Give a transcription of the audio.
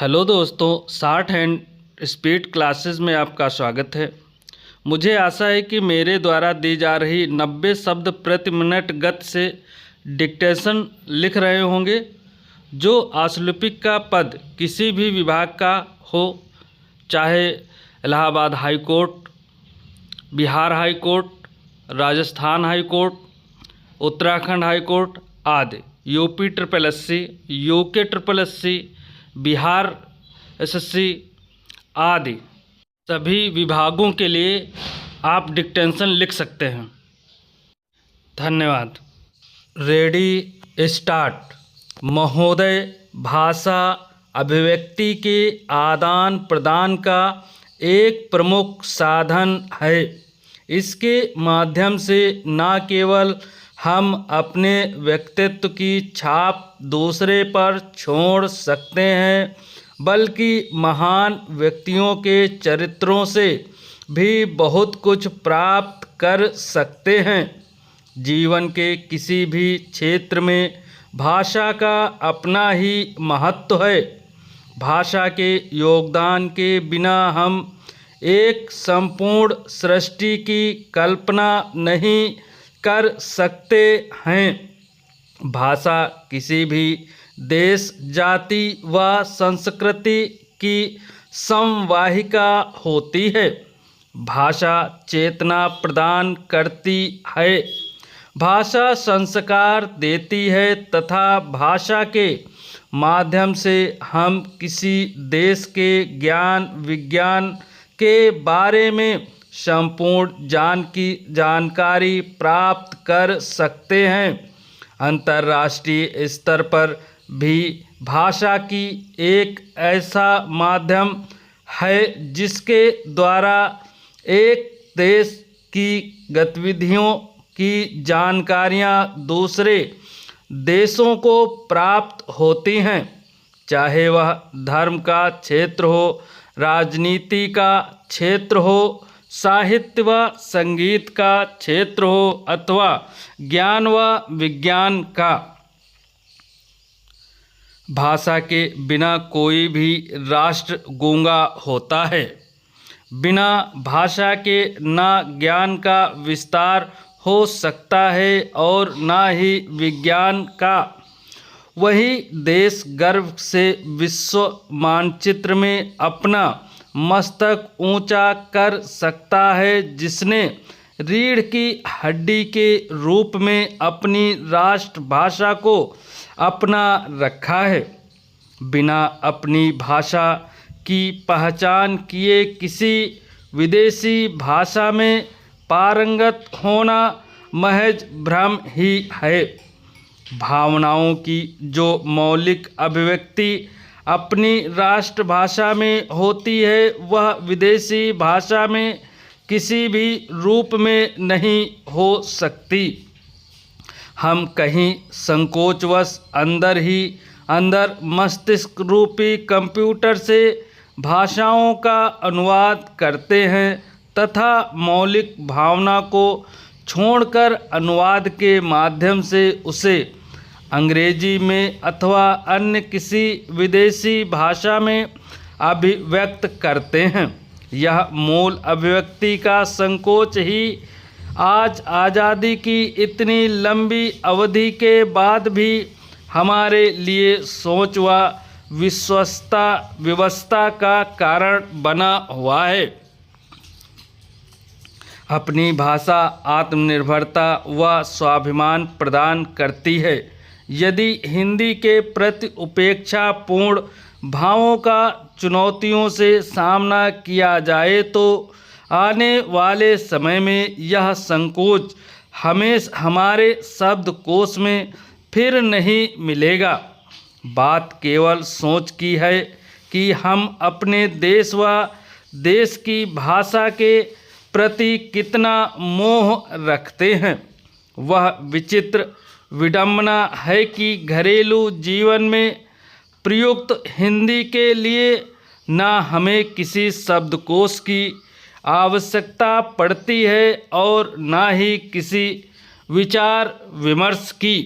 Hello दोस्तों, short hand speed classes में आपका स्वागत है। मुझे आशा है कि मेरे द्वारा दी जा रही 90 शब्द प्रति मिनट गति से डिक्टेशन लिख रहे होंगे। जो आशुलिपिक का पद किसी भी विभाग का हो, चाहे Allahabad high court, Bihar high court, Rajasthan high court, Uttarakhand high court आदि, UP SSS, UK SSS, Bihar SSC आदि सभी विभागों के लिए आप डिक्टेशन लिख सकते हैं। धन्यवाद। Ready start. महोदय, भाषा अभिव्यक्ति के आदान प्रदान का एक प्रमुख साधन है। इसके माध्यम से न केवल हम अपने व्यक्तित्व की छाप दूसरे पर छोड़ सकते हैं, बल्कि महान व्यक्तियों के चरित्रों से भी बहुत कुछ प्राप्त कर सकते हैं। जीवन के किसी भी क्षेत्र में भाषा का अपना ही महत्व है। भाषा के योगदान के बिना हम एक संपूर्ण सृष्टि की कल्पना नहीं कर सकते हैं। भाषा किसी भी देश, जाति व संस्कृति की संवाहिका होती है। भाषा चेतना प्रदान करती है, भाषा संस्कार देती है तथा भाषा के माध्यम से हम किसी देश के ज्ञान विज्ञान के बारे में संपूर्ण जानकारी प्राप्त कर सकते हैं। अंतर्राष्ट्रीय स्तर पर भी भाषा की एक ऐसा माध्यम है जिसके द्वारा एक देश की गतिविधियों की जानकारियां दूसरे देशों को प्राप्त होती हैं, चाहे वह धर्म का क्षेत्र हो, राजनीति का क्षेत्र हो, साहित्य व संगीत का क्षेत्र हो अथवा ज्ञान व विज्ञान का। भाषा के बिना कोई भी राष्ट्र गूंगा होता है। बिना भाषा के न ज्ञान का विस्तार हो सकता है और न ही विज्ञान का। वही देश गर्व से विश्व मानचित्र में अपना मस्तक ऊंचा कर सकता है जिसने रीढ़ की हड्डी के रूप में अपनी राष्ट्रभाषा को अपना रखा है। बिना अपनी भाषा की पहचान किए किसी विदेशी भाषा में पारंगत होना महज भ्रम ही है। भावनाओं की जो मौलिक अभिव्यक्ति अपनी राष्ट्रभाषा में होती है, वह विदेशी भाषा में किसी भी रूप में नहीं हो सकती। हम कहीं संकोचवश अंदर मस्तिष्क रूपी कंप्यूटर से भाषाओं का अनुवाद करते हैं तथा मौलिक भावना को छोड़कर अनुवाद के माध्यम से उसे अंग्रेजी में अथवा अन्य किसी विदेशी भाषा में अभिव्यक्त करते हैं। यह मूल अभिव्यक्ति का संकोच ही आज आज़ादी की इतनी लंबी अवधि के बाद भी हमारे लिए सोच व व्यवस्था का कारण बना हुआ है। अपनी भाषा आत्मनिर्भरता व स्वाभिमान प्रदान करती है। यदि हिंदी के प्रति उपेक्षापूर्ण भावों का चुनौतियों से सामना किया जाए तो आने वाले समय में यह संकोच हमारे शब्दकोश में फिर नहीं मिलेगा। बात केवल सोच की है कि हम अपने देश व देश की भाषा के प्रति कितना मोह रखते हैं। वह विचित्र विडंबना है कि घरेलू जीवन में प्रयुक्त हिंदी के लिए न हमें किसी शब्दकोश की आवश्यकता पड़ती है और न ही किसी विचार विमर्श की।